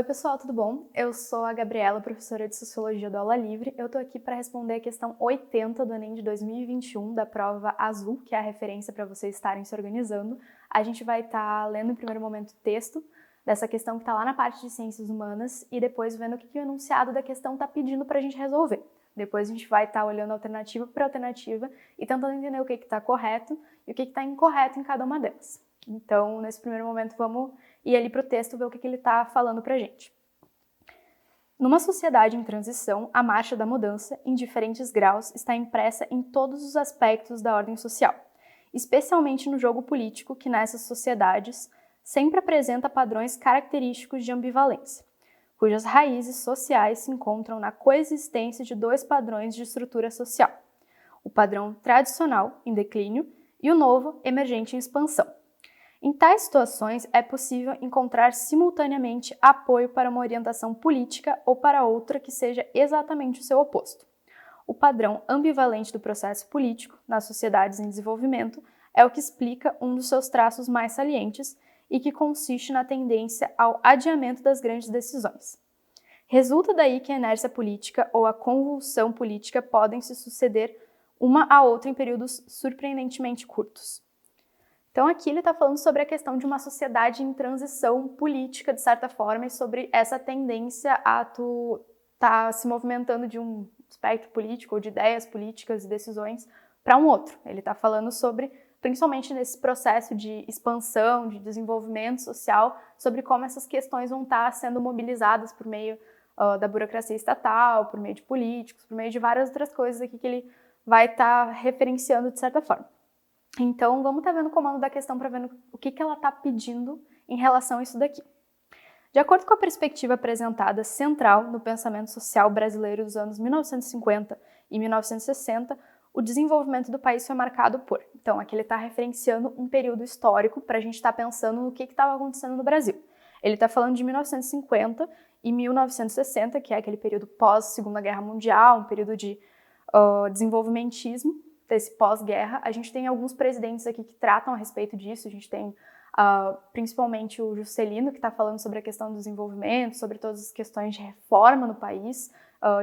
Oi pessoal, tudo bom? Eu sou a Gabriela, professora de Sociologia do Aula Livre. Eu tô aqui para responder a questão 80 do Enem de 2021, da prova azul, que é a referência para vocês estarem se organizando. A gente vai estar lendo em primeiro momento o texto dessa questão que está lá na parte de Ciências Humanas e depois vendo o que o enunciado da questão está pedindo para a gente resolver. Depois a gente vai estar olhando alternativa por alternativa e tentando entender o que está correto e o que está incorreto em cada uma delas. Então, nesse primeiro momento, vamos ir ali para o texto ver o que ele está falando para a gente. Numa sociedade em transição, a marcha da mudança, em diferentes graus, está impressa em todos os aspectos da ordem social, especialmente no jogo político que nessas sociedades sempre apresenta padrões característicos de ambivalência, cujas raízes sociais se encontram na coexistência de dois padrões de estrutura social, o padrão tradicional, em declínio, e o novo, emergente em expansão. Em tais situações, é possível encontrar simultaneamente apoio para uma orientação política ou para outra que seja exatamente o seu oposto. O padrão ambivalente do processo político, nas sociedades em desenvolvimento, é o que explica um dos seus traços mais salientes e que consiste na tendência ao adiamento das grandes decisões. Resulta daí que a inércia política ou a convulsão política podem se suceder uma a outra em períodos surpreendentemente curtos. Então aqui ele está falando sobre a questão de uma sociedade em transição política, de certa forma, e sobre essa tendência a tu estar se movimentando de um espectro político ou de ideias políticas e decisões para um outro. Ele está falando sobre, principalmente nesse processo de expansão, de desenvolvimento social, sobre como essas questões vão estar sendo mobilizadas por meio da burocracia estatal, por meio de políticos, por meio de várias outras coisas aqui que ele vai estar referenciando de certa forma. Então, vamos estar vendo o comando da questão para ver o que ela está pedindo em relação a isso daqui. De acordo com a perspectiva apresentada central no pensamento social brasileiro dos anos 1950 e 1960, o desenvolvimento do país foi marcado por... Então, aqui ele está referenciando um período histórico para a gente estar pensando no que estava acontecendo no Brasil. Ele está falando de 1950 e 1960, que é aquele período pós-Segunda Guerra Mundial, um período de desenvolvimentismo, desse pós-guerra. A gente tem alguns presidentes aqui que tratam a respeito disso. A gente tem principalmente o Juscelino, que está falando sobre a questão do desenvolvimento, sobre todas as questões de reforma no país,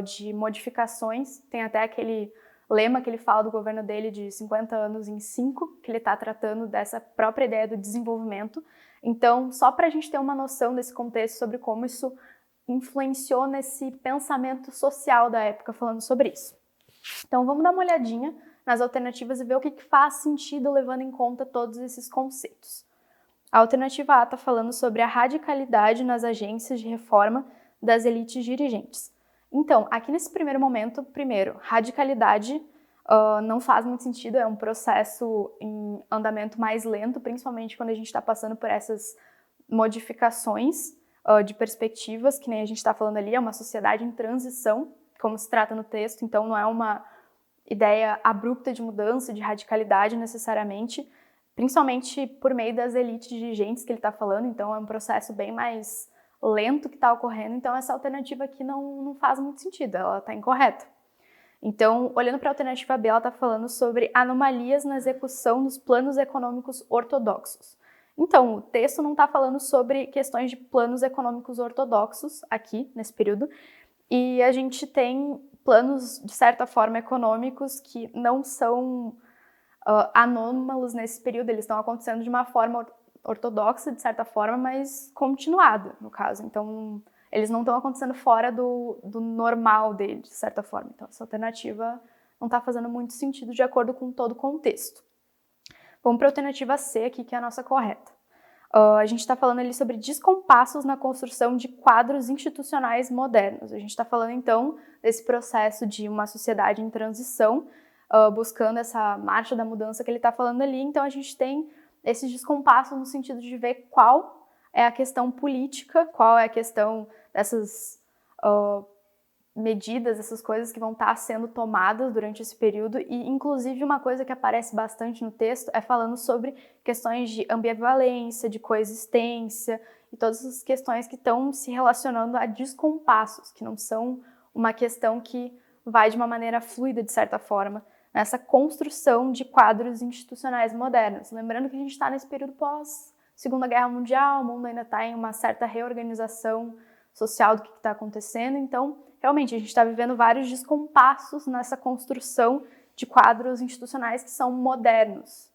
de modificações. Tem até aquele lema que ele fala do governo dele de 50 anos em 5, que ele está tratando dessa própria ideia do desenvolvimento. Então, só para a gente ter uma noção desse contexto sobre como isso influenciou nesse pensamento social da época falando sobre isso. Então, vamos dar uma olhadinha nas alternativas e ver o que faz sentido levando em conta todos esses conceitos. A alternativa A está falando sobre a radicalidade nas agências de reforma das elites dirigentes. Então, aqui nesse primeiro momento, radicalidade não faz muito sentido, é um processo em andamento mais lento, principalmente quando a gente está passando por essas modificações de perspectivas, que nem a gente está falando ali, é uma sociedade em transição, como se trata no texto, então não é uma ideia abrupta de mudança, de radicalidade necessariamente, principalmente por meio das elites dirigentes que ele está falando, então é um processo bem mais lento que está ocorrendo, então essa alternativa aqui não faz muito sentido, ela está incorreta. Então, olhando para a alternativa B, ela está falando sobre anomalias na execução dos planos econômicos ortodoxos. Então, o texto não está falando sobre questões de planos econômicos ortodoxos aqui, nesse período, e a gente tem planos, de certa forma, econômicos que não são anômalos nesse período, eles estão acontecendo de uma forma ortodoxa, de certa forma, mas continuada, no caso. Então, eles não estão acontecendo fora do normal dele, de certa forma. Então, essa alternativa não está fazendo muito sentido de acordo com todo o contexto. Vamos para a alternativa C aqui, que é a nossa correta. A gente está falando ali sobre descompassos na construção de quadros institucionais modernos. A gente está falando, então, desse processo de uma sociedade em transição, buscando essa marcha da mudança que ele está falando ali. Então, a gente tem esses descompassos no sentido de ver qual é a questão política, qual é a questão dessas medidas, essas coisas que vão estar sendo tomadas durante esse período e, inclusive, uma coisa que aparece bastante no texto é falando sobre questões de ambivalência, de coexistência e todas essas questões que estão se relacionando a descompassos, que não são uma questão que vai de uma maneira fluida, de certa forma, nessa construção de quadros institucionais modernos. Lembrando que a gente está nesse período pós-Segunda Guerra Mundial, o mundo ainda está em uma certa reorganização social do que está acontecendo. Então, realmente, a gente está vivendo vários descompassos nessa construção de quadros institucionais que são modernos.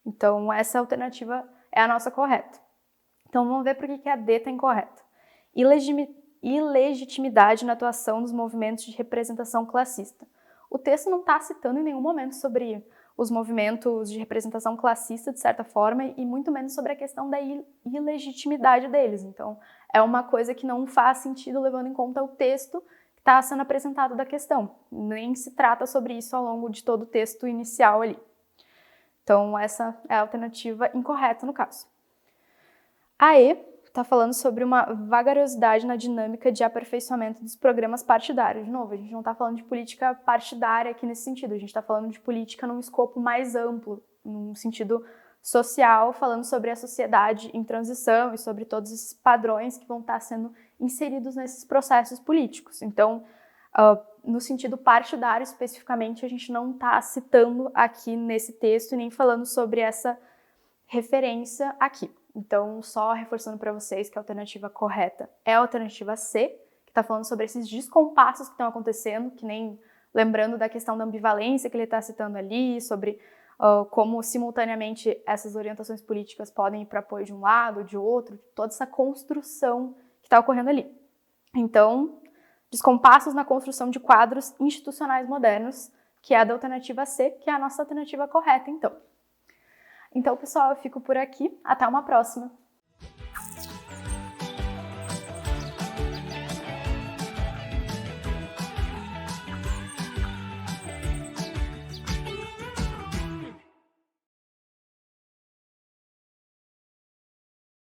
Então, essa alternativa é a nossa correta. Então, vamos ver por que a D está incorreta. Ilegitimidade na atuação dos movimentos de representação classista. O texto não está citando em nenhum momento sobre os movimentos de representação classista, de certa forma, e muito menos sobre a questão da ilegitimidade deles. Então, é uma coisa que não faz sentido levando em conta o texto que está sendo apresentado da questão. Nem se trata sobre isso ao longo de todo o texto inicial ali. Então, essa é a alternativa incorreta no caso. A E está falando sobre uma vagariosidade na dinâmica de aperfeiçoamento dos programas partidários. De novo, a gente não está falando de política partidária aqui nesse sentido, a gente está falando de política num escopo mais amplo, num sentido social, falando sobre a sociedade em transição e sobre todos esses padrões que vão estar sendo inseridos nesses processos políticos. Então, no sentido partidário especificamente, a gente não está citando aqui nesse texto e nem falando sobre essa referência aqui. Então, só reforçando para vocês que a alternativa correta é a alternativa C, que está falando sobre esses descompassos que estão acontecendo, que nem lembrando da questão da ambivalência que ele está citando ali, sobre como simultaneamente essas orientações políticas podem ir para apoio de um lado, de outro, toda essa construção que está ocorrendo ali. Então, descompassos na construção de quadros institucionais modernos, que é a da alternativa C, que é a nossa alternativa correta, então. Então, pessoal, eu fico por aqui. Até uma próxima!